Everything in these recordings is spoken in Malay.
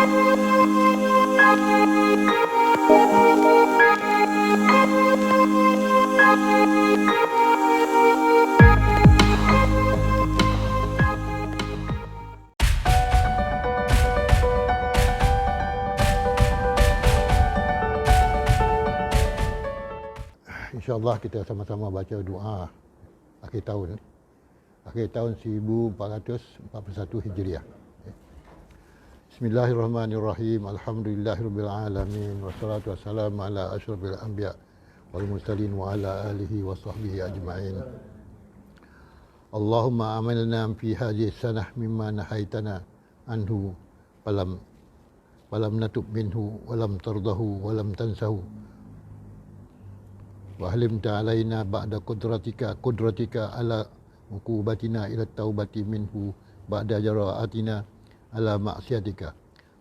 InsyaAllah kita sama-sama baca doa akhir tahun. Akhir tahun 1441 Hijriah. Bismillahirrahmanirrahim. Alhamdulillahirrabbilalamin. Wassalatu wassalamu ala asyrafil anbiya wal mursalin wa ala alihi wa sahbihi ajma'in. Allahumma amilna fi hadhihi sanah mimma nahaitana anhu walam natub minhu walam tardahu walam tansahu. Wahlimta alaina ba'da qudratika ala uqubatina ila taubati minhu ba'da jara'atina ala ma'siyatika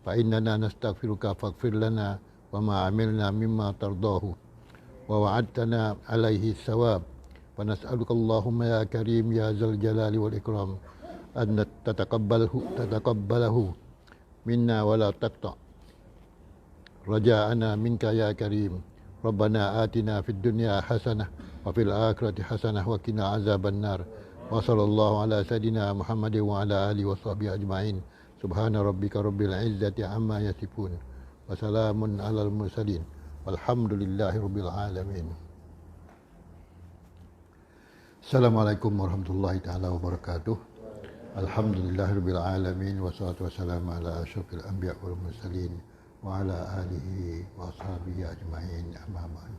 fa innana nastaghfiruka faghfir lana wa ma amilna mimma tardahu wa wa'adtana alaihi sawab wa nas'aluka Allahumma ya karim ya zal jalali wal ikram an tataqabbalahu minna wa la taqta raja'ana minka ya karim. Rabbana atina fid dunya hasanah wa fil akhirati hasanah wa qina azaban nar. Wa sallallahu ala sayidina Muhammadin wa ala alihi wa sahbihi ajma'in. Subhana rabbika rabbil izzati amma yasifun. Wa salamun alal mursalin. Walhamdulillahi rabbil alamin. Assalamualaikum warahmatullahi taala wabarakatuh. Alhamdulillahi rabbil alamin wassalatu wassalamu ala asyrafil anbiya wal mursalin wa ala alihi wa ashabihi ajma'in amma ba'd.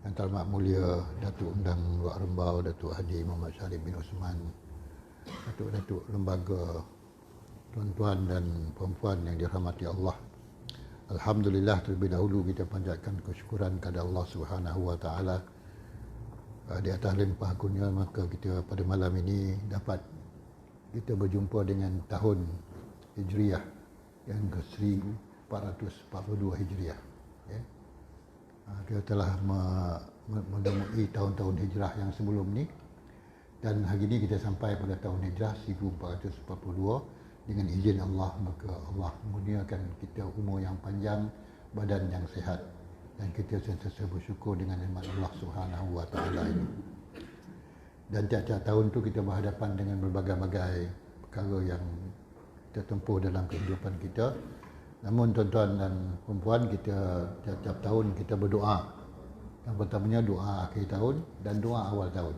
Yang terhormat mulia Datuk Undang Luar Rembau Datuk Haji Muhammad Syarif bin Osman, Datuk Lembaga, tuan-tuan dan puan-puan yang dirahmati Allah. Alhamdulillah, terlebih dahulu kita panjatkan kesyukuran kepada Allah Subhanahu wa taala di atas limpah kurnia, maka kita pada malam ini dapat kita berjumpa dengan tahun Hijriah yang ke-1442 Hijriah. Kita telah menemui tahun-tahun hijrah yang sebelum ni, dan hari ini kita sampai pada tahun hijrah 1442 dengan izin Allah. Maka Allah mengurniakan kita umur yang panjang, badan yang sihat, dan kita sentiasa bersyukur dengan nikmat Allah Subhanahu wa taala ini. Dan tiap-tiap tahun tu kita berhadapan dengan berbagai-bagai perkara yang kita tempuh dalam kehidupan kita. Namun tuan-tuan dan perempuan, kita tiap-tiap tahun kita berdoa. Yang pertamanya doa akhir tahun dan doa awal tahun.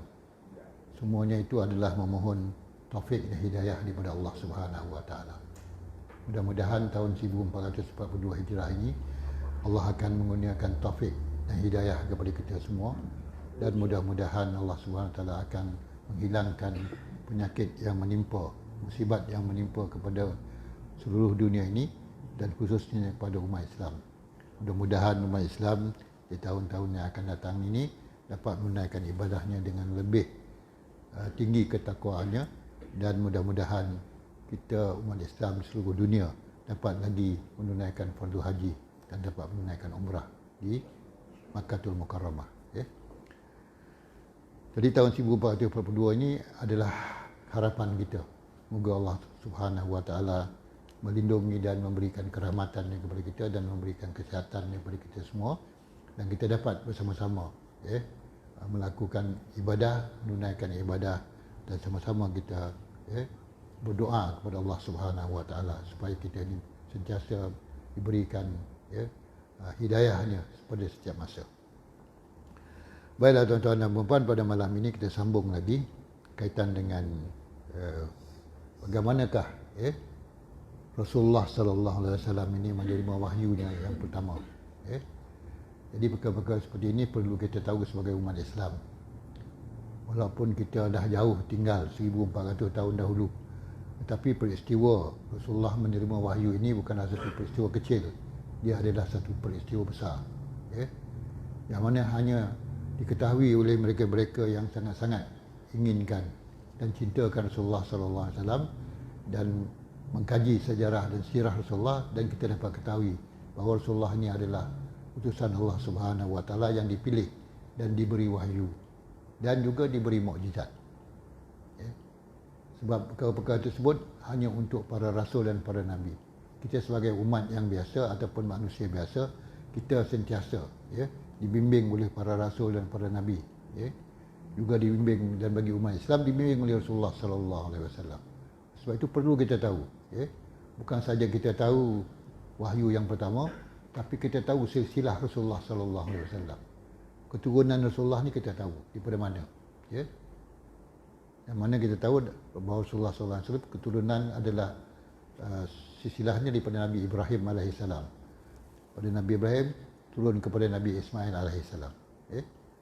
Semuanya itu adalah memohon taufik dan hidayah daripada Allah Subhanahu wa taala. Mudah-mudahan tahun 1442 Hijrah ini Allah akan mengurniakan taufik dan hidayah kepada kita semua, dan mudah-mudahan Allah Subhanahu wa taala akan menghilangkan penyakit yang menimpa, musibat yang menimpa kepada seluruh dunia ini, dan khususnya kepada umat Islam. Mudah-mudahan umat Islam di tahun-tahun yang akan datang ini dapat menunaikan ibadahnya dengan lebih tinggi ketakwaannya, dan mudah-mudahan kita umat Islam di seluruh dunia dapat lagi menunaikan fardu haji dan dapat menunaikan umrah di Makkahul Mukarramah. Jadi tahun 1442 ini adalah harapan kita. Moga Allah Subhanahu wa taala melindungi dan memberikan kerahmatan kepada kita dan memberikan kesihatan kepada kita semua, dan kita dapat bersama-sama melakukan ibadah, menunaikan ibadah, dan sama-sama kita berdoa kepada Allah Subhanahu wa taala supaya kita ini sentiasa diberikan hidayahnya pada setiap masa. Baiklah tuan-tuan dan puan-puan, pada malam ini kita sambung lagi kaitan dengan bagaimanakah Rasulullah sallallahu alaihi wasallam ini menerima wahyunya yang pertama. Jadi perkara-perkara seperti ini perlu kita tahu sebagai umat Islam. Walaupun kita dah jauh tinggal 1400 tahun dahulu, tetapi peristiwa Rasulullah menerima wahyu ini bukanlah satu peristiwa kecil. Dia adalah satu peristiwa besar. Yang mana hanya diketahui oleh mereka-mereka yang sangat-sangat inginkan dan cintakan Rasulullah sallallahu alaihi wasallam, dan mengkaji sejarah dan sirah Rasulullah, dan kita dapat ketahui bahawa Rasulullah ini adalah utusan Allah Subhanahu wa taala yang dipilih dan diberi wahyu dan juga diberi mukjizat. Sebab perkara-perkara tersebut hanya untuk para rasul dan para nabi. kita sebagai umat yang biasa ataupun manusia biasa, kita sentiasa ya dibimbing oleh para rasul dan para nabi, ya. Juga dibimbing, dan bagi umat Islam dibimbing oleh Rasulullah sallallahu alaihi wasallam. Sebab itu perlu kita tahu, ya. Bukan saja kita tahu wahyu yang pertama, tapi kita tahu silsilah Rasulullah sallallahu alaihi wasallam. Keturunan Rasulullah ni kita tahu daripada mana, ya. Yang mana kita tahu bahawa Rasulullah sallallahu alaihi wasallam keturunan adalah silsilahnya daripada Nabi Ibrahim alaihissalam. Pada Nabi Ibrahim turun kepada Nabi Ismail alaihissalam.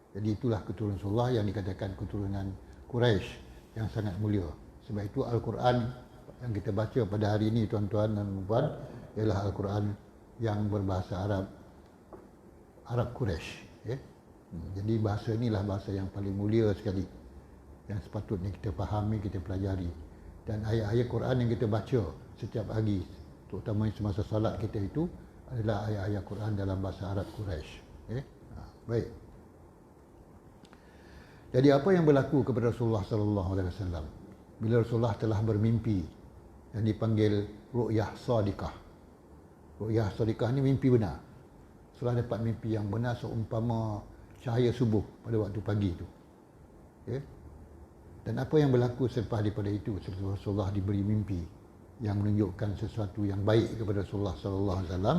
Jadi itulah keturunan Rasulullah yang dikatakan keturunan Quraisy yang sangat mulia. Sebab itu Al-Quran yang kita baca pada hari ini, tuan-tuan dan puan, ialah Al-Quran yang berbahasa Arab Quraisy. Jadi bahasa inilah bahasa yang paling mulia sekali, yang sepatutnya kita fahami, kita pelajari. Dan ayat-ayat Quran yang kita baca setiap hari, terutama semasa salat kita, itu adalah ayat-ayat Quran dalam bahasa Arab Quraisy. Baik. Jadi apa yang berlaku kepada Rasulullah sallallahu alaihi wasallam bila Rasulullah telah bermimpi yang dipanggil ru'yah shadiqah. Ru'yah shadiqah ni mimpi benar. Rasulullah dapat mimpi yang benar seumpama cahaya subuh pada waktu pagi itu. Dan apa yang berlaku selepas daripada itu, setelah Rasulullah diberi mimpi yang menunjukkan sesuatu yang baik kepada Rasulullah sallallahu alaihi wasallam,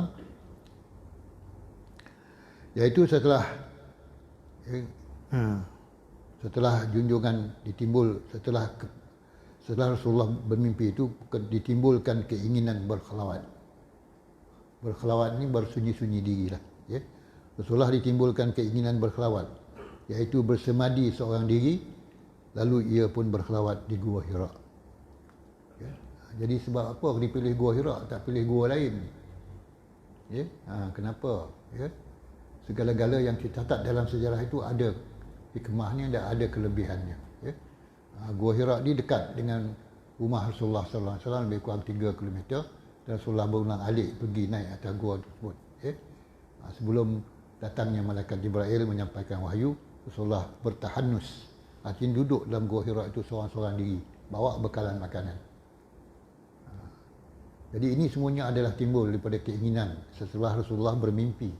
iaitu setelah junjungan setelah Rasulullah bermimpi itu ditimbulkan keinginan berkhalawat. Berkhalawat ni bersunyi-sunyi diri lah, ya. Rasulullah ditimbulkan keinginan berkhalawat, iaitu bersemadi seorang diri, lalu ia pun berkhalawat di Gua Hira. Jadi sebab apa dipilih Gua Hira, tak pilih gua lain? Kenapa? Segala-gala yang dicatat dalam sejarah itu ada hikmahnya dan ada kelebihannya. Gua Hira ni dekat dengan rumah Rasulullah sallallahu alaihi wasallam, lebih kurang 3 km, dan Rasulullah berulang-alik pergi naik atas gua tersebut. Sebelum datangnya malaikat Jibril menyampaikan wahyu, Rasulullah bertahanus, artinya duduk dalam Gua Hira itu seorang-seorang diri, bawa bekalan makanan. Jadi ini semuanya adalah timbul daripada keinginan setelah Rasulullah bermimpi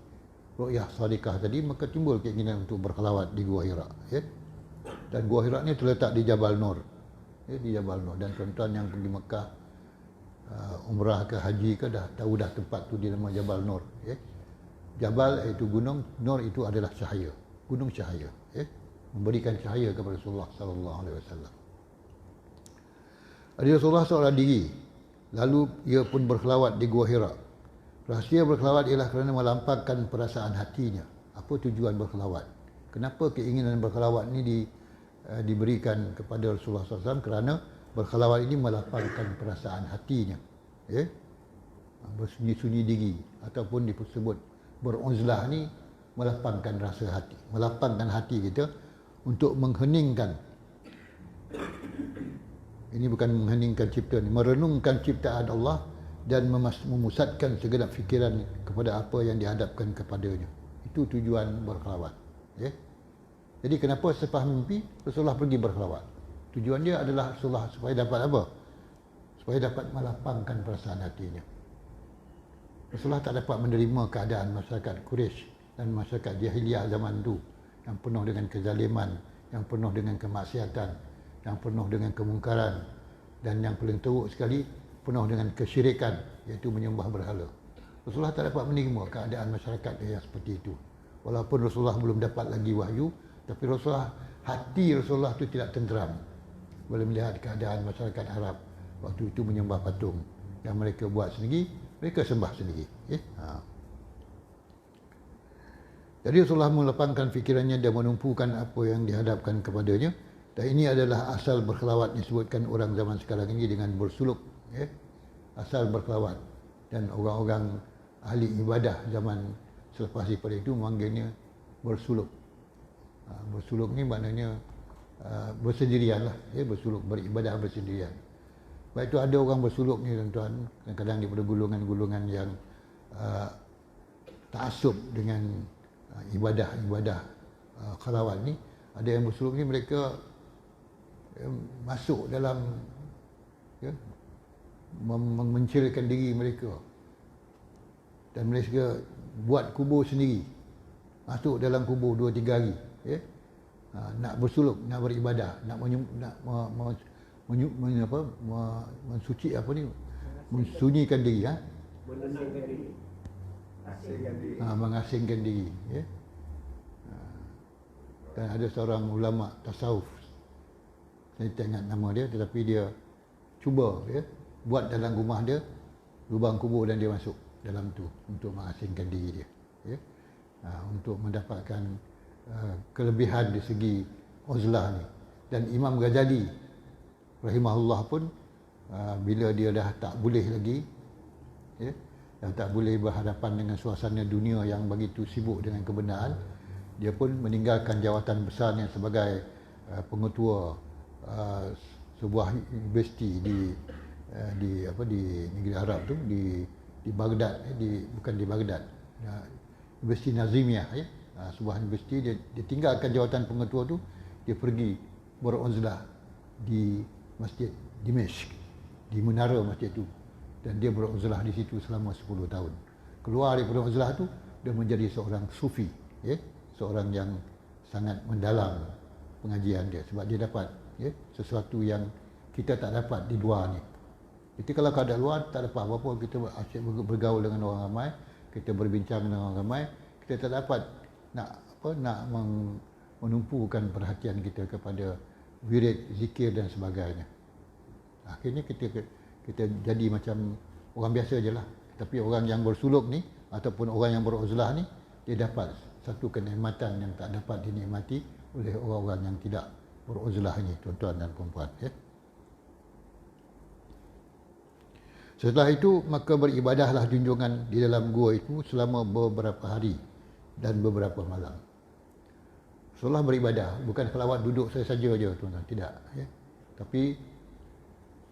ru'yah shadiqah tadi, maka timbul keinginan untuk berkhalawat di Gua Hira. Dan Gua Hira ni terletak di Jabal Nur. Di Jabal Nur. Dan tuan-tuan yang pergi Mekah, umrah ke haji ke, dah tahu dah tempat tu dinama Jabal Nur. Jabal iaitu gunung, Nur itu adalah cahaya, gunung cahaya, memberikan cahaya kepada Rasulullah sallallahu alaihi wasallam. Rasulullah seorang diri, lalu ia pun berkhalawat di Gua Hira. Rahsia berkhalawat ialah kerana melampangkan perasaan hatinya. Apa tujuan berkhalawat? Kenapa keinginan berkhalawat ini diberikan kepada Rasulullah SAW? Kerana berkhalawat ini melapangkan perasaan hatinya, bersunyi-sunyi diri, ataupun disebut beruzlah ni melapangkan rasa hati, melapangkan hati kita untuk mengheningkan. Ini bukan mengheningkan ciptaan, merenungkan ciptaan Allah dan memusatkan segenap fikiran kepada apa yang dihadapkan kepadanya. Itu tujuan berkhalawat. Jadi kenapa selepas mimpi Rasulullah pergi berkhalawat? Tujuan dia adalah Rasulullah supaya dapat apa? Supaya dapat melapangkan perasaan hatinya. Rasulullah tak dapat menerima keadaan masyarakat Quraisy dan masyarakat jahiliyah zaman itu yang penuh dengan kezaliman, yang penuh dengan kemaksiatan, yang penuh dengan kemungkaran, dan yang paling teruk sekali penuh dengan kesyirikan, iaitu menyembah berhala. Rasulullah tak dapat menerima keadaan masyarakat yang seperti itu. Walaupun Rasulullah belum dapat lagi wahyu, tapi hati Rasulullah itu tidak tenteram boleh melihat keadaan masyarakat Arab waktu itu menyembah patung yang mereka buat sendiri, mereka sembah sendiri. Jadi Rasulullah melapangkan fikirannya dan menumpukan apa yang dihadapkan kepadanya. Dan ini adalah asal berkhalawat disebutkan orang zaman sekarang ini dengan bersuluk. Asal berkhalawat. Dan orang-orang ahli ibadah zaman selepas daripada itu memanggilnya bersuluk. Bersuluk ni maknanya bersendirian lah. Bersuluk, beribadah bersendirian. Baik itu ada orang bersuluk ni tuan-tuan, kadang-kadang daripada golongan-golongan yang ta'assub dengan ibadah khalawat ni. Ada yang bersuluk ni mereka masuk dalam mencirikan diri mereka Dan mereka buat kubur sendiri. Masuk dalam kubur 2-3 hari, ya. Nak bersuluk, nak beribadah, mensunyikan diri, Menasingkan diri. Asingkan diri. mengasingkan diri, ya. Dan ada seorang ulama tasawuf, saya tak ingat nama dia, tetapi dia cuba, ya, buat dalam rumah dia lubang kubur dan dia masuk dalam tu untuk mengasingkan diri dia, ya. Untuk mendapatkan kelebihan di segi uzlah ni. Dan Imam Ghazali rahimahullah pun bila dia dah tak boleh lagi, ya, dah tak boleh berhadapan dengan suasana dunia yang begitu sibuk dengan kebenaran, dia pun meninggalkan jawatan besarnya sebagai pengetua sebuah universiti di negeri Arab tu, di Baghdad, bukan di Baghdad, Universiti Nazimiyah, ya. Sebuah universiti, dia tinggalkan jawatan pengetua tu, dia pergi beruzlah di Masjid Dimashq, di menara masjid tu, dan dia beruzlah di situ selama 10 tahun. Keluar daripada uzlah tu, dia menjadi seorang sufi, ya, seorang yang sangat mendalam pengajian dia, sebab dia dapat, ya, sesuatu yang kita tak dapat di luar ni. Jadi kalau kat luar tak dapat apa-apa, kita asyik bergaul dengan orang ramai, kita berbincang dengan orang ramai, kita tak dapat nak menumpukan perhatian kita kepada wirid, zikir dan sebagainya. Akhirnya kita jadi macam orang biasa je lah. Tapi orang yang bersuluk ni ataupun orang yang beruzlah ni, dia dapat satu kenikmatan yang tak dapat dinikmati oleh orang-orang yang tidak beruzlah ni, tuan-tuan dan puan-puan, ya. Setelah itu, maka beribadahlah junjungan di dalam gua itu selama beberapa hari dan beberapa malam. Setelah beribadah, bukan selawat duduk saja je, tuan-tuan, tidak, ya. Tapi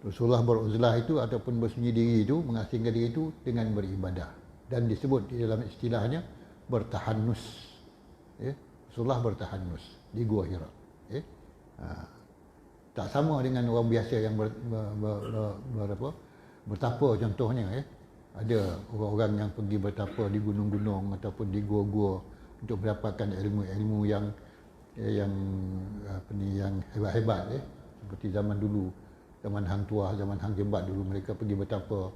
Rasulullah beruzlah itu ataupun bersunyi diri itu, mengasingkan diri itu dengan beribadah, dan disebut di dalam istilahnya bertahannus, ya. Rasulullah bertahannus di Gua Hira, ya. Tak sama dengan orang biasa yang bertapa contohnya, ya. Ada orang-orang yang pergi bertapa di gunung-gunung ataupun di gua-gua untuk mendapatkan ilmu-ilmu yang hebat-hebat, ya. Seperti zaman dulu, zaman Hang Tuah, zaman Hang Jebat dulu, mereka pergi bertapa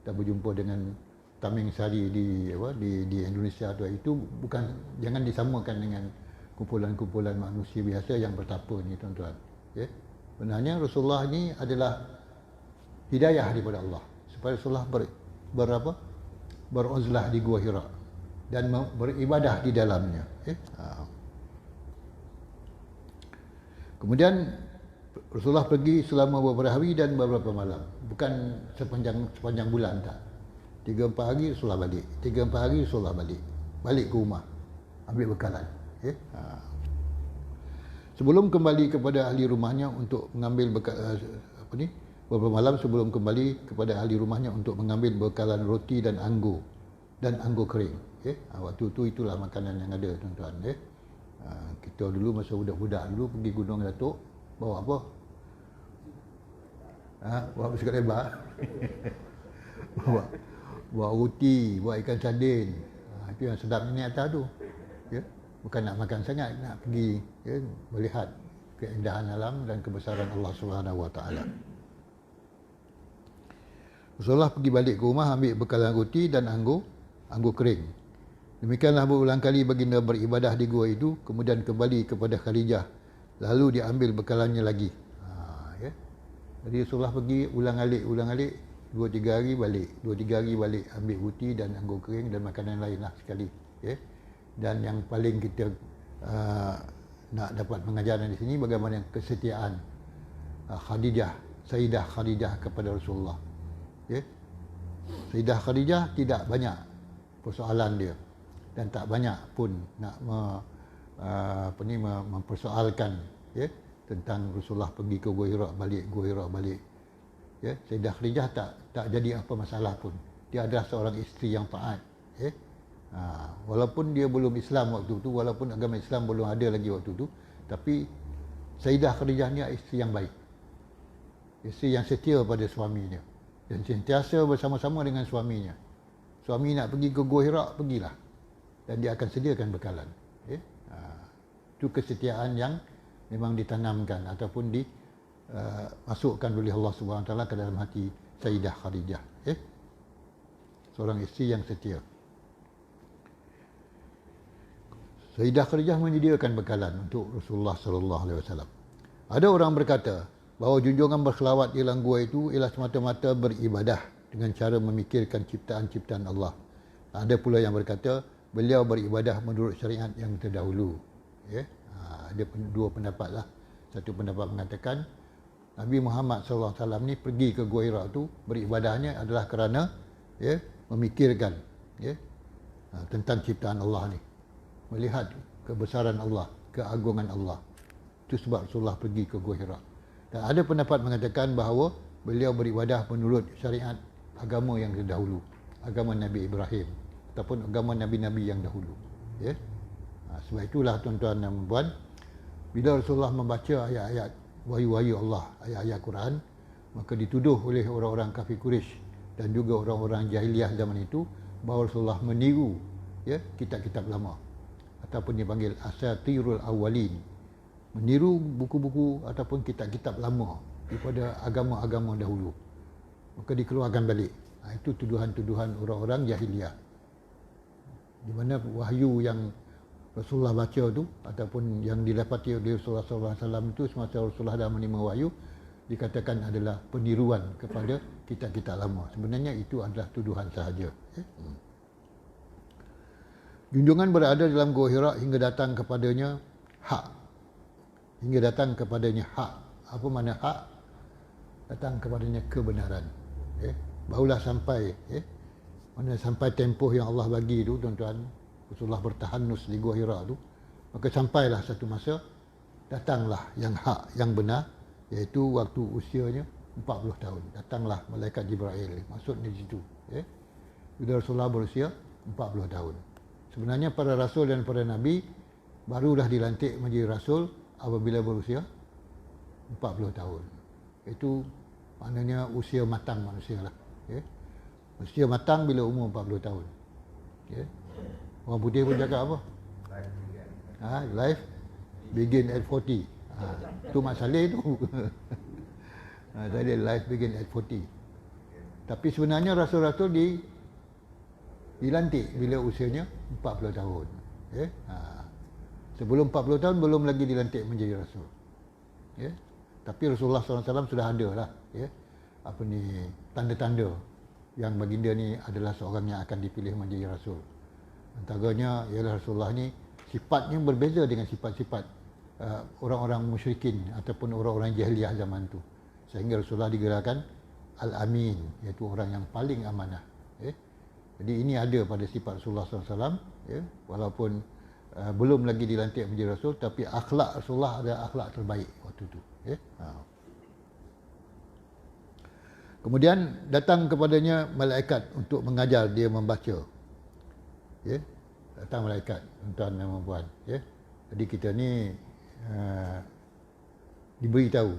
dan berjumpa dengan Taming Sari di Indonesia tu. Itu bukan, jangan disamakan dengan kumpulan-kumpulan manusia biasa yang bertapa ni, tuan-tuan, ya. Benarnya Rasulullah ni adalah hidayah daripada Allah supaya Rasulullah beruzlah di Gua Hira dan beribadah di dalamnya, ya. Kemudian Rasulullah pergi selama beberapa hari dan beberapa malam, bukan sepanjang bulan, tak. 3-4 hari Rasulullah balik, 3-4 hari Rasulullah balik ke rumah, ambil bekalan, ya. Sebelum kembali kepada ahli rumahnya untuk mengambil beberapa malam sebelum kembali kepada ahli rumahnya untuk mengambil bekalan roti dan anggur kering, ya. Waktu tu itulah makanan yang ada, tuan-tuan, ya. Kita dulu masa budak-budak dulu pergi Gunung Datuk, bawa apa? Bawa biskut lebar. bawa roti, bawa ikan sardin. Itu yang sedap ni atas tu, ya. Bukan nak makan sangat, nak pergi, ya, melihat keindahan alam dan kebesaran Allah Subhanahu Wa Taala. Rasulullah pergi balik ke rumah, ambil bekalan roti dan anggur kering. Demikianlah berulang kali baginda beribadah di gua itu, kemudian kembali kepada Khadijah, lalu diambil bekalannya lagi. Ya. Jadi Rasulullah pergi ulang-alik 2-3 hari balik, 2-3 hari balik, ambil roti dan anggur kering dan makanan lain lah sekali, ya. Dan yang paling kita nak dapat pengajaran di sini bagaimana kesetiaan Sayyidah Khadijah kepada Rasulullah, ya. Sayyidah Khadijah tidak banyak persoalan dia dan tak banyak pun nak mempersoalkan, ya, tentang Rasulullah pergi ke Gua Hira balik, ya. Sayyidah Khadijah tak jadi apa masalah pun. Dia adalah seorang isteri yang taat, ya. Walaupun dia belum Islam waktu tu, walaupun agama Islam belum ada lagi waktu tu, tapi Sayyidah Khadijah ni isteri yang baik, isteri yang setia pada suaminya dan sentiasa bersama-sama dengan suaminya. Suami nak pergi ke Gua Hira, pergilah. Dan dia akan sediakan bekalan. Okay? Itu kesetiaan yang memang ditanamkan ataupun dimasukkan oleh Allah SWT ke dalam hati Sayyidah Khadijah. Okay? Seorang isteri yang setia. Sayyidah Khadijah menyediakan bekalan untuk Rasulullah SAW. Ada orang berkata bahawa junjungan berselawat di dalam gua itu ialah semata-mata beribadah dengan cara memikirkan ciptaan-ciptaan Allah. Ada pula yang berkata beliau beribadah menurut syariat yang terdahulu. Ya? Ada dua pendapat lah. Satu pendapat mengatakan Nabi Muhammad SAW ni pergi ke Gua Hira tu beribadahnya adalah kerana memikirkan tentang ciptaan Allah ni, melihat kebesaran Allah, keagungan Allah. Itu sebab Rasulullah pergi ke Gua Hira. Dan ada pendapat mengatakan bahawa beliau beribadah menurut syariat agama yang terdahulu, agama Nabi Ibrahim ataupun agama Nabi-Nabi yang dahulu. Sebab itulah tuan-tuan dan puan, bila Rasulullah membaca ayat-ayat wahyu-wahyu Allah, ayat-ayat Quran, maka dituduh oleh orang-orang kafir Quraisy dan juga orang-orang jahiliah zaman itu bahawa Rasulullah meniru kitab-kitab lama ataupun dipanggil asatirul awwalin, meniru buku-buku ataupun kitab-kitab lama daripada agama-agama dahulu, maka dikeluarkan balik. Itu tuduhan-tuduhan orang-orang jahiliah, di mana wahyu yang Rasulullah baca tu ataupun yang didapati oleh Rasulullah SAW itu semasa Rasulullah dah menerima wahyu, dikatakan adalah peniruan kepada kitab-kitab lama. Sebenarnya itu adalah tuduhan sahaja. Junjungan berada dalam Gua Hira hingga datang kepadanya hak. Hingga datang kepadanya hak. Apa makna hak? Datang kepadanya kebenaran. Barulah sampai mana sampai tempoh yang Allah bagi tu, tuan-tuan, Rasulullah bertahanus di Gua Hira tu, maka sampailah satu masa datanglah yang hak, yang benar, iaitu waktu usianya 40 tahun. Datanglah malaikat Jibril, maksud di situ. Bila Rasulullah berusia 40 tahun. Sebenarnya para rasul dan para nabi barulah dilantik menjadi rasul apabila berusia 40 tahun. Itu maknanya usia matang manusia lah. Usia matang bila umur 40 tahun. Orang putih pun cakap apa? Life begin at 40. Itu Mak Saleh tu. Tadi life begin at 40. Tapi sebenarnya rasul-rasul dilantik bila usianya 40 tahun. Sebelum 40 tahun belum lagi dilantik menjadi rasul. Tapi Rasulullah SAW sudah ada lah tanda-tanda yang baginda ni adalah seorang yang akan dipilih menjadi rasul. Antaranya ialah Rasulullah ni sifatnya berbeza dengan sifat-sifat orang-orang musyrikin ataupun orang-orang jahiliyah zaman tu. Sehingga Rasulullah digelarkan Al-Amin, iaitu orang yang paling amanah. Jadi ini ada pada sifat Rasulullah SAW, walaupun belum lagi dilantik menjadi Rasul, tapi akhlak Rasulullah adalah akhlak terbaik waktu itu. Kemudian datang kepadanya malaikat untuk mengajar dia membaca. Datang malaikat, tuan-tuan dan puan. Jadi kita ni diberitahu,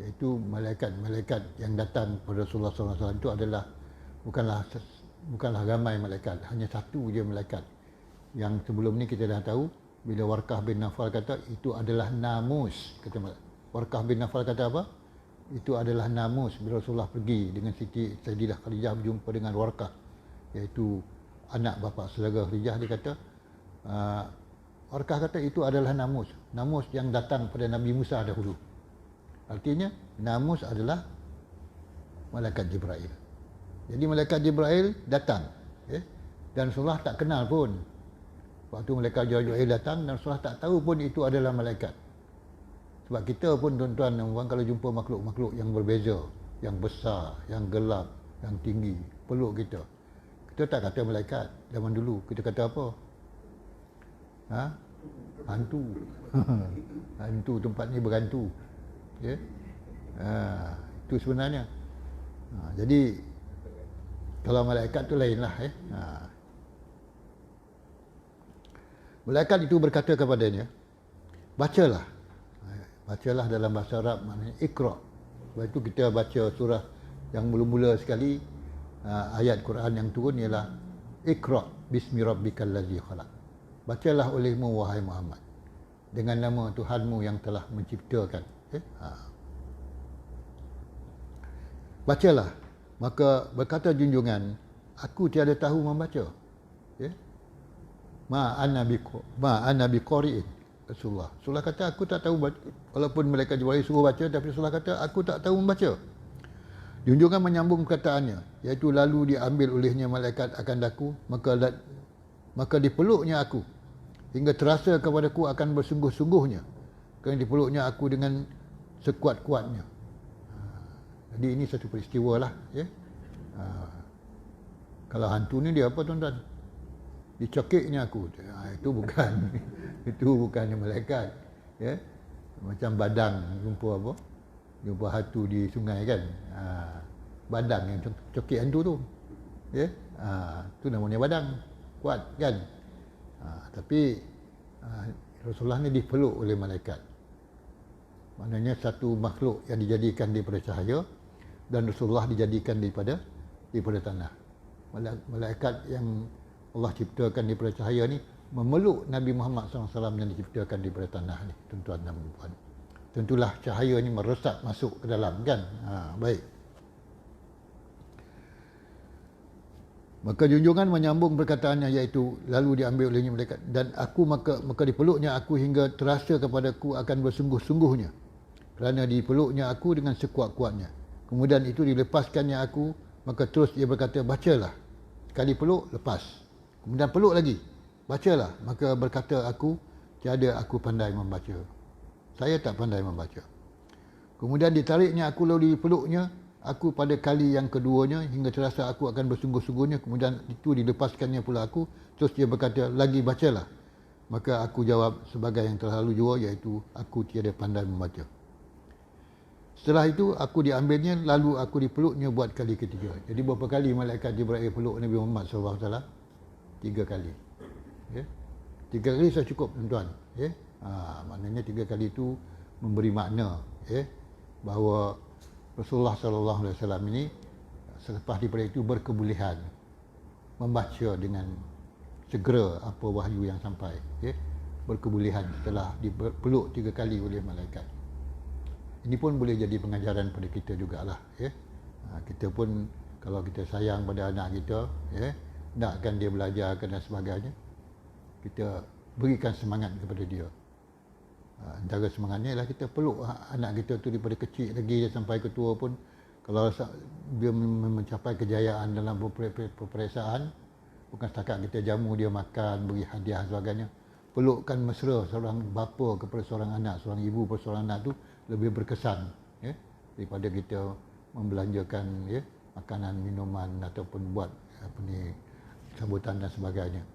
iaitu malaikat-malaikat yang datang kepada Rasulullah SAW itu adalah bukanlah ramai malaikat, hanya satu je malaikat. Yang sebelum ni kita dah tahu, bila Warqah bin Nawfal kata itu adalah namus. Kata Warqah bin Nawfal kata apa? Itu adalah namus. Bila Rasulullah pergi dengan Siti Sayyidah Khadijah berjumpa dengan Warqah, iaitu anak bapa saudara Khadijah, dia kata Warqah kata itu adalah namus. Namus yang datang pada Nabi Musa dahulu. Artinya namus adalah malaikat Jibril. Jadi malaikat Jibril datang, dan Rasulullah tak kenal pun. Waktu malaikat Jibril datang dan Rasulullah tak tahu pun itu adalah malaikat. Sebab kita pun tuan-tuan dan puan kalau jumpa makhluk-makhluk yang berbeza, yang besar, yang gelap, yang tinggi, peluk kita, kita tak kata malaikat. Zaman dulu kita kata apa? Hantu. Hantu, tempat ni berhantu. Itu sebenarnya. Jadi kalau malaikat tu lainlah. Malaikat itu berkata kepadanya, bacalah. Bacalah dalam bahasa Arab maknanya Iqra. Sebab itu kita baca surah yang mula-mula sekali, ayat Quran yang turun ialah Iqra bismi rabbikal ladzi khalaq. Bacalah olehmu wahai Muhammad dengan nama Tuhanmu yang telah menciptakan. Bacalah. Maka berkata junjungan, aku tiada tahu membaca. Ma ana biqari'in. Rasulullah kata aku tak tahu baca. Walaupun mereka Jibril suruh baca, tapi Rasulullah kata aku tak tahu membaca. Junjungan menyambung perkataannya, iaitu lalu diambil olehnya malaikat akan daku, maka dipeluknya aku hingga terasa kepadaku akan bersungguh-sungguhnya. Kerana dipeluknya aku dengan sekuat-kuatnya. Jadi ini satu peristiwa lah. Kalau hantu ni dia apa tuan-tuan? Dicekiknya aku. Itu bukan itu bukannya malaikat. Macam badang jumpa apa? Jumpa hantu di sungai kan. Badang yang cekik hantu tu. Itu namanya badang. Kuat kan. Tapi Rasulullah ni dipeluk oleh malaikat. Maknanya satu makhluk yang dijadikan daripada cahaya dan Rasulullah dijadikan daripada tanah. Malaikat yang Allah ciptakan daripada cahaya ni memeluk Nabi Muhammad SAW yang diciptakan daripada tanah ni, tuan-tuan dan puan. Tentulah cahaya ni meresap masuk ke dalam kan. Baik. Maka junjungan menyambung perkataannya, iaitu lalu diambil olehnya malaikat dan aku maka dipeluknya aku hingga terasa kepadaku akan bersungguh-sungguhnya. Kerana dipeluknya aku dengan sekuat-kuatnya. Kemudian itu dilepaskannya aku, maka terus dia berkata, bacalah. Sekali peluk, lepas. Kemudian peluk lagi, bacalah. Maka berkata aku, tiada aku pandai membaca. Saya tak pandai membaca. Kemudian ditariknya aku lalu dipeluknya aku pada kali yang keduanya hingga terasa aku akan bersungguh-sungguhnya. Kemudian itu dilepaskannya pula aku. Terus dia berkata, lagi bacalah. Maka aku jawab sebagai yang terlalu jua, iaitu aku tiada pandai membaca. Setelah itu aku diambilnya lalu aku dipeluknya buat kali ketiga. Jadi berapa kali malaikat Jibril peluk Nabi Muhammad SAW? 3 kali. 3 kali sudah cukup tuan-tuan. Maknanya 3 kali itu memberi makna bahawa Rasulullah SAW ini selepas daripada itu berkebolehan membaca dengan segera apa wahyu yang sampai. Berkebolehan setelah dipeluk 3 kali oleh malaikat. Ini pun boleh jadi pengajaran pada kita jugalah. Kita pun kalau kita sayang pada anak kita, nakkan dia belajar dan sebagainya, kita berikan semangat kepada dia. Antara semangatnya ialah kita peluk anak kita tu daripada kecil lagi dia sampai ketua pun. Kalau dia mencapai kejayaan dalam peperiksaan, bukan setakat kita jamu dia makan, beri hadiah sebagainya. Pelukkan mesra seorang bapa kepada seorang anak, seorang ibu kepada seorang anak tu lebih berkesan daripada kita membelanjakan makanan, minuman ataupun buat sambutan dan sebagainya.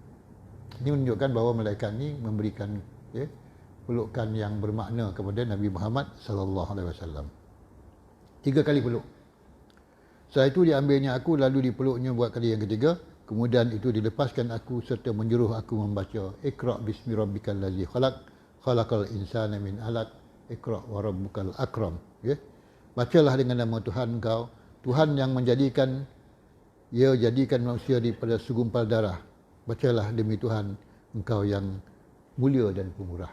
Ini menunjukkan bahawa malaikat ni memberikan pelukan yang bermakna kepada Nabi Muhammad sallallahu alaihi wasallam. 3 kali peluk. Setelah itu diambilnya aku lalu dipeluknya buat kali yang ketiga. Kemudian itu dilepaskan aku serta menyuruh aku membaca Iqra bismi rabbikal ladzi khalaq khalaqal insana min 'alaq Iqra wa rabbukal akram. Bacalah dengan nama Tuhan engkau, Tuhan yang menjadikan manusia daripada segumpal darah. Bacalah demi Tuhan engkau yang mulia dan pemurah.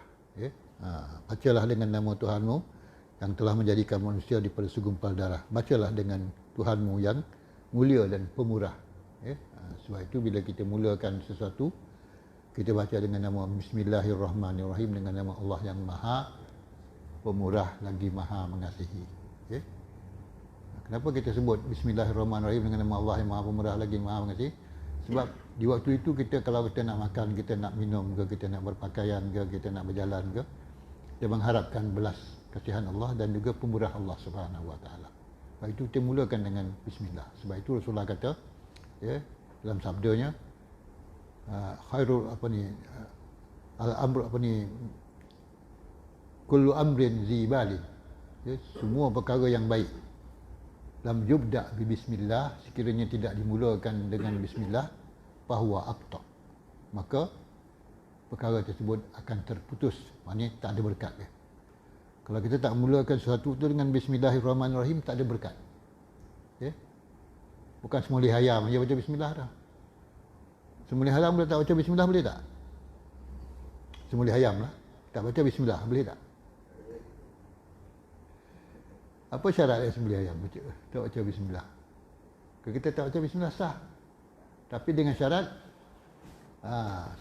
Bacalah dengan nama Tuhanmu yang telah menjadikan manusia daripada segumpal darah. Bacalah dengan Tuhanmu yang mulia dan pemurah. Sebab itu bila kita mulakan sesuatu, kita baca dengan nama Bismillahirrahmanirrahim, dengan nama Allah yang Maha Pemurah lagi Maha Mengasihi. Kenapa kita sebut Bismillahirrahmanirrahim dengan nama Allah yang Maha Pemurah lagi Maha Mengasihi? Sebab di waktu itu kita, kalau kita nak makan, kita nak minum ke, kita nak berpakaian ke, kita nak berjalan ke, kita mengharapkan belas kasihan Allah dan juga pemurah Allah Subhanahu Wa Taala. Sebab itu kita mulakan dengan Bismillah. Sebab itu Rasulullah kata, dalam sabdanya, khairul al-amr kullu amrin zibali, semua perkara yang baik lam yubda bi bismillah, sekiranya tidak dimulakan dengan bismillah, fahuwa aqta, maka perkara tersebut akan terputus, maknanya tak ada berkat dia. Kalau kita tak mulakan sesuatu itu dengan bismillahirrahmanirrahim, tak ada berkat. Bukan semua lihayam dia baca bismillah dah. Sembelih haram boleh tak baca bismillah, boleh tak? Sembelih ayam lah, tak baca bismillah, boleh tak? Apa syarat dia sembelih ayam? Tak baca bismillah. Kalau kita tak baca bismillah sah. Tapi dengan syarat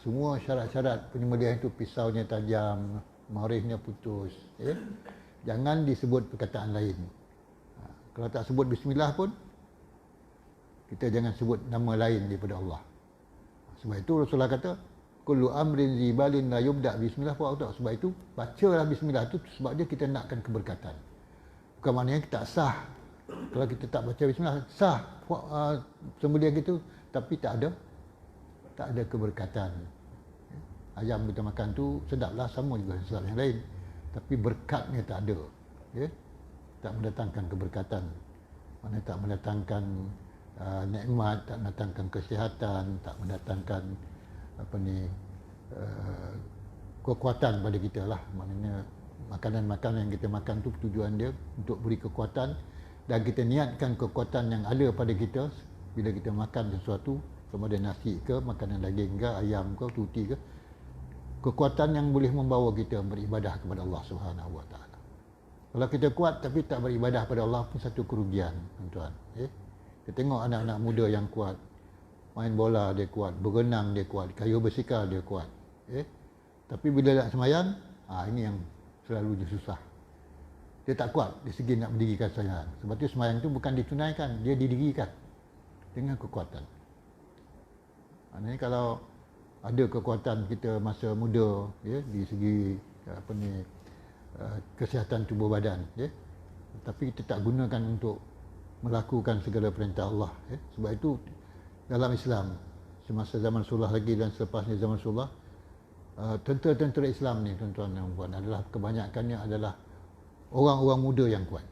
semua syarat-syarat penyembelihan itu, pisaunya tajam, marihnya putus, jangan disebut perkataan lain. Kalau tak sebut bismillah pun, kita jangan sebut nama lain daripada Allah. Sebab itu Rasulullah kata, kullu amrin zibalin la yubda bismillah fa auta. Sebab itu bacalah bismillah itu sebab dia kita nakkan keberkatan. Bukan maknanya kita sah. Kalau kita tak baca bismillah, sah sembelihan gitu, tapi tak ada keberkatan. Ayam kita makan tu sedaplah, sama juga sedap yang lain, tapi berkatnya tak ada, tak mendatangkan keberkatan, mana tak mendatangkan nikmat, tak mendatangkan kesihatan, tak mendatangkan kekuatan pada kita lah. Maknanya makanan-makanan yang kita makan tu tujuan dia untuk beri kekuatan, dan kita niatkan kekuatan yang ada pada kita bila kita makan sesuatu, sama ada nasi ke, makanan daging ke, ayam ke, tuti ke, kekuatan yang boleh membawa kita beribadah kepada Allah Subhanahu Wa Taala. Kalau kita kuat tapi tak beribadah pada Allah pun satu kerugian, tuan-tuan. Kita tengok anak-anak muda yang kuat, main bola dia kuat, berenang dia kuat, kayu bersikal dia kuat. Tapi bila nak semayang, ini yang selalu dia susah. Dia tak kuat dari segi nak mendirikan semayang. Sebab tu semayang tu bukan ditunaikan, dia didirikan dengan kekuatan. Maknanya kalau ada kekuatan kita masa muda, di segi kesihatan tubuh badan, tapi kita tak gunakan untuk melakukan segala perintah Allah. Sebab itu dalam Islam, semasa zaman Rasulullah lagi dan selepasnya zaman Rasulullah, tentera-tentera Islam ni, tuan-tuan dan puan, adalah kebanyakannya adalah orang-orang muda yang kuat.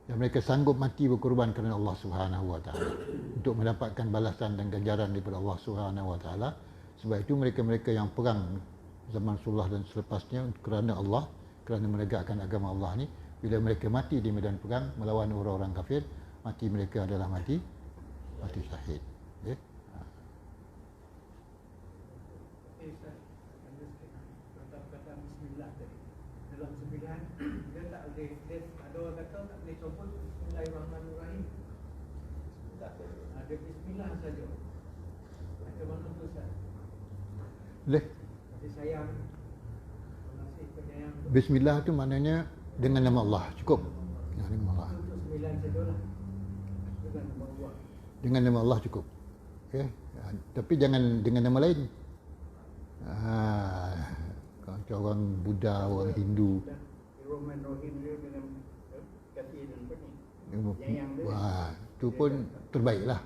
Dan mereka sanggup mati berkorban kerana Allah Subhanahu Wa Taala untuk mendapatkan balasan dan ganjaran daripada Allah Subhanahu Wa Taala. Sebab itu mereka-mereka yang perang zaman Rasulullah dan selepasnya kerana Allah, kerana menegakkan agama Allah ni, bila mereka mati di medan perang melawan orang-orang kafir, mati mereka adalah mati syahid. Kata bismillah tadi. Dalam sembilan dia tak boleh, dia ada orang kata tak boleh copot Bismillahirrahmanirrahim. Ada bismillah saja. Macam mana tu Ustaz? Boleh. Kasih sayang, kasih penyayang. Bismillah tu maknanya dengan nama Allah, cukup. Dengan nama Allah. Itu sembilan sajalah. Dengan nama Allah. Dengan nama Allah cukup. Tapi jangan dengan nama lain. Kalau orang Buddha, orang Hindu, Bismillahirrahmanirrahim dia dengan kasih dan penyayang. itu pun terbaiklah.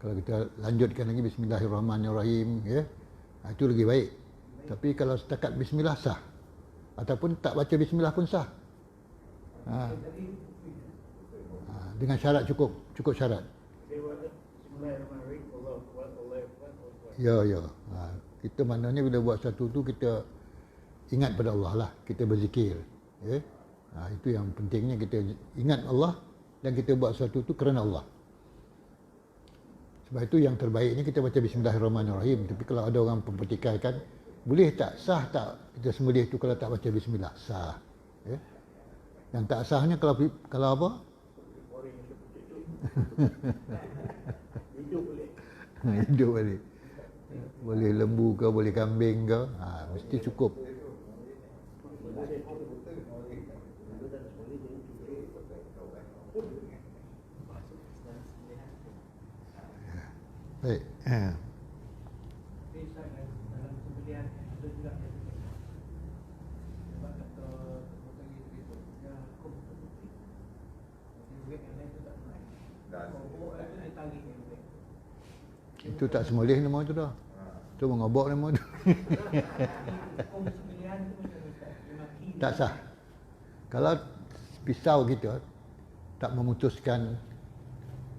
Kalau kita lanjutkan lagi Bismillahirrahmanirrahim, itu lagi baik. Tapi kalau setakat Bismillah sah, ataupun tak baca Bismillah pun sah. Dengan syarat cukup syarat. Ya. Kita maknanya bila buat satu tu kita ingat pada Allah lah, kita berzikir. Itu yang pentingnya, kita ingat Allah dan kita buat sesuatu tu kerana Allah. Sebab itu yang terbaiknya kita baca Bismillahirrahmanirrahim. Tapi kalau ada orang mempertikaikan, boleh tak, sah tak kita sembelih tu kalau tak baca Bismillah? Sah. Yang tak sahnya kalau apa? Hidup balik. Boleh lembu ke, boleh kambing ke, mesti cukup. Baik. Dalam sembelihan ada juga sebab kata tadi itu dia hukum terbukti. Duit yang lain tu tak naik. Kalau ada dia tarik yang lain. Itu tak sembelih nama tu dah. Tu mengobok nama tu. Hukum sembelihan tu macam mana? Tak sah. Kalau pisau kita tak memutuskan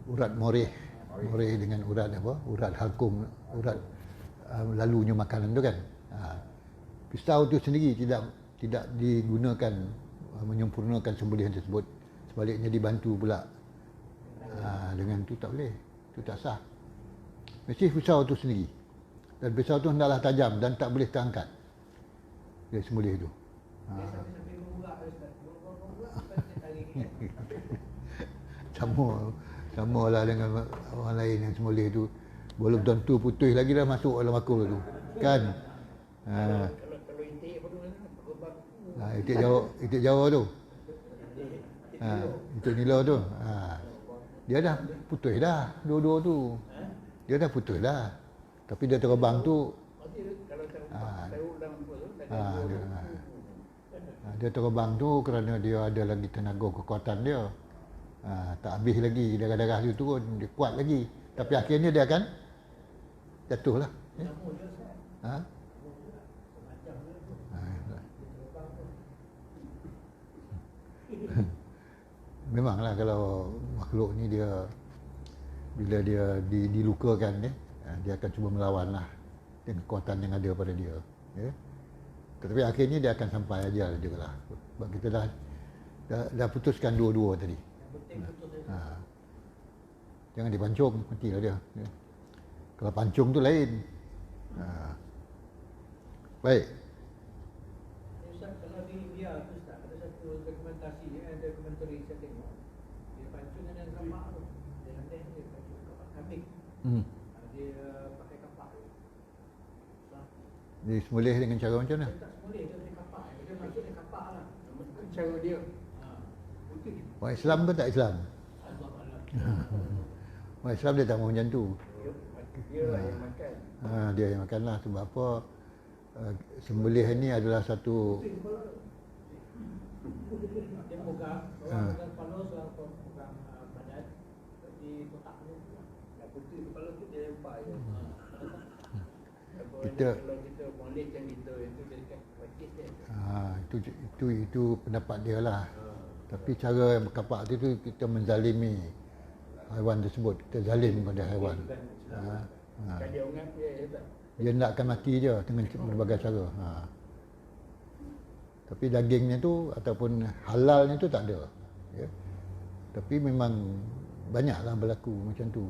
urat moreh dengan urat apa? Urat halkum, urat lalunya makanan tu kan. Pisau tu sendiri tidak digunakan menyempurnakan sembelihan tersebut. Sebaliknya dibantu pula. Dengan tu tak boleh. Tu tak sah. Mesti pisau tu sendiri. Dan pisau tu hendaklah tajam dan tak boleh terangkat. Dia sembelih tu. Dia sambil berburak Ustaz. Berburak sampai dia tarik kan. Sama lah dengan orang lain yang sembelih tu. Belum tentu putih lagi dah masuk dalam bakul tu. Kan? Kalau itik apa tu kan, berbang. Itik Jawa tu. Itik nila tu. Dia dah putih dah dua-dua tu. Dia dah putih dah. Tapi dia terbang tu Kalau teruk dalam apa tu, dia terbang tu kerana dia ada lagi tenaga kekuatan dia. Tak habis lagi darah-darah dia turun, dia kuat lagi. Tapi akhirnya dia akan jatuh lah. Memanglah kalau makhluk ni dia bila dia dilukakan dia akan cuba melawan lah dengan kekuatan yang ada pada dia. Tetapi akhirnya dia akan sampai ajal juga lah. Sebab kita dah putuskan dua-dua tadi. Jangan dipancung, matilah dia. Kalau pancung tu lain. Baik. Ustaz, kalau di India tu Ustaz, ada satu dokumentari saya tengok. Dia pancung dengan kapak tu. Dia pancung kapak kambing. Dia pakai kapak tu. Dia sembelih dengan cara macam mana? Dia tak sembelih, dia pakai kapak. Dia maksudnya kapak lah. Cara dia. Putih. Orang Islam ke tak Islam? Orang Islam dia tak mahu macam tu. Dia lah yang makan. Dia yang makan lah. Sebab apa? Sembelih ni adalah satu... Dia pegang, orang pegang kepala, seorang pegang badan. Di kotak tu. Yang putih kepala tu dia lempak je. Kita... Kalau kita molek macam kita, itu dia dekat pakit dia. Itu pendapat dia lah. Tapi cara berkapak tu kita menzalimi haiwan tersebut. Kita zalim pada haiwan. Kan dia orang dia tak. Dia nakkan mati je dengan berbagai cara. Tapi dagingnya tu ataupun halalnya tu tak ada. Ya. Tapi memang banyaklah berlaku macam tu.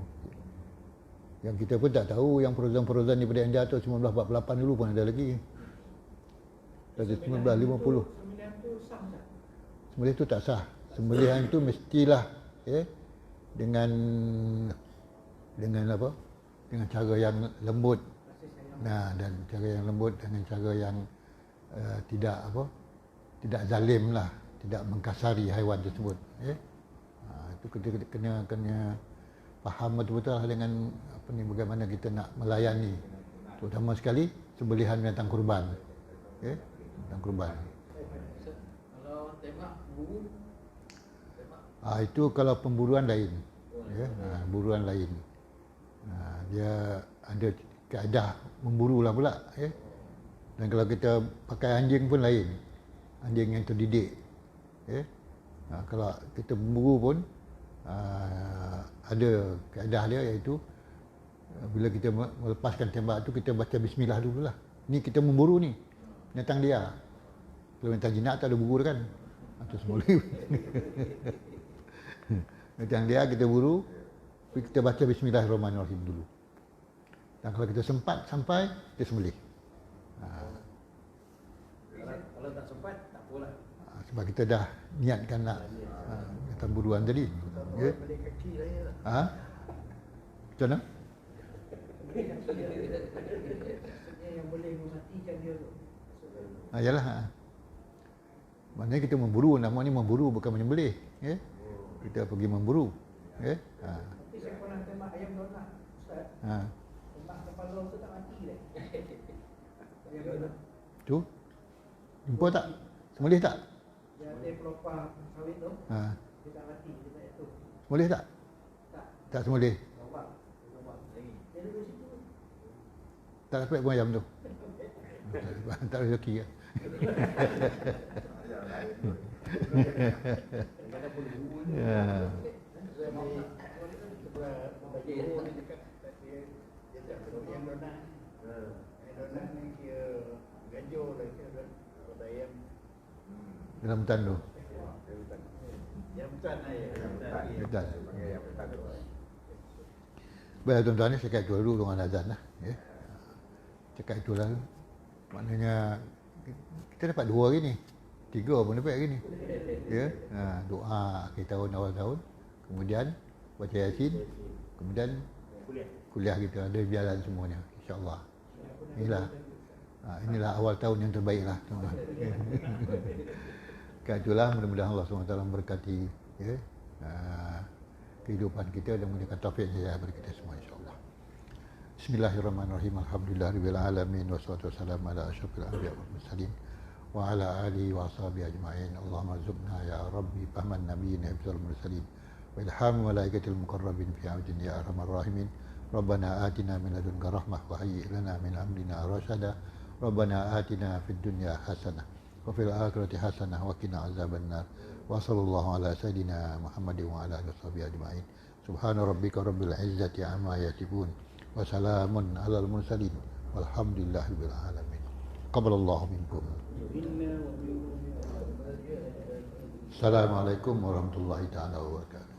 Yang kita pun tak tahu yang perozan-perozan daripada yang jatuh 1948 dulu pun ada lagi. Dari 1950. Sembelihan tu sah tak? Sembelihan tu tak sah. Sembelihan tu mestilah dengan apa? Dengan cara yang lembut. Dan cara yang lembut dengan cara yang tidak tidak zalim lah, tidak mengkasari haiwan tersebut. Itu kita kena faham betul-betul lah dengan bagaimana kita nak melayani, terutama sekali sembelihan binatang kurban. Binatang kurban. Kalau tembak buru, itu kalau pemburuan lain. Buruan lain. Dia ada kaedah memburu lah pula. Dan kalau kita pakai anjing pun lain. Anjing yang terdidik. Kalau kita memburu pun ada kaedah dia, iaitu bila kita melepaskan tembak tu kita baca bismillah dulu lah. Ni kita memburu ni binatang dia. Kalau binatang jinak tak ada buru kan. Itu semula. Binatang dia kita buru, kita baca bismillahirrahmanirrahim dulu. Dan kalau kita sempat sampai, kita sembelih. kalau tak sempat tak apalah. Sebab kita dah niatkan nak datang buruan tadi. Ya. Balik kaki saya lah. Macam mana? Maksudnya yang boleh mematikan dia tu. Yalah. Maknanya kita memburu, namanya memburu bukan menyembelih. Kita pergi memburu. Tapi saya pernah tembak ayam donak, Ustaz. Tembak kepala tu tak mati dah. Ayam donak. Tu? Jumpa tak? Sembelih tak? Dia ada pelopah sawit tu. Dia tak mati, dia tak jatuh. Sembelih tak? Tak. Tak sembelih. Lawak lagi. Dia duduk situ. Tak dapat pun ayam tu. Tak ada rezeki lah. Kadang boleh buru je. Bagi dia dekat dia tak perlu yang donak. Yang donak ni kira gajah lah, kira kota ayam. Dalam hutan tu. Yang hutan lah ya. Hutan. Baik tuan-tuan ni saya kait dulu dengan azan lah. Cakap itulah, maknanya kita dapat 2 hari ni, 3 pun dapat hari ni. Ya, doa akhir tahun, awal tahun, kemudian baca Yasin, kemudian kuliah kita ada berjalan semuanya, insya-Allah. Inilah awal tahun yang terbaik lah, tuan-tuan. Itulah, mudah-mudahan Allah SWT memberkati ya, kehidupan kita dan memberikan taufik hidayah kepada kita semua, insya-Allah. Bismillahirrahmanirrahim. Alhamdulillahirabbil alamin wassalatu wassalamu ala asyrafil anbiya'i wal mursalin wa ala alihi wa ashabihi ajma'in. Allahumma zubna ya rabbi fahman nabiyyin hifzal mursalin wa ilham malaikatil muqarrabin fi audin ya arhamar rahimin. Rabbana atina min ladunka rahmah wa hayyi' lana min amrina rasyada. Rabbana atina fid dunya hasanah wa fil akhirati hasanah wa qina azabannar. Wa sallallahu ala sayidina Muhammadin wa ala alihi washabihi ajma'in. Subhana rabbika rabbil izzati amma yasifun wa salamun alal mursalin walhamdulillahi rabbil alamin. Qabbalallahu minkum. Assalamualaikum warahmatullahi taala wabarakatuh.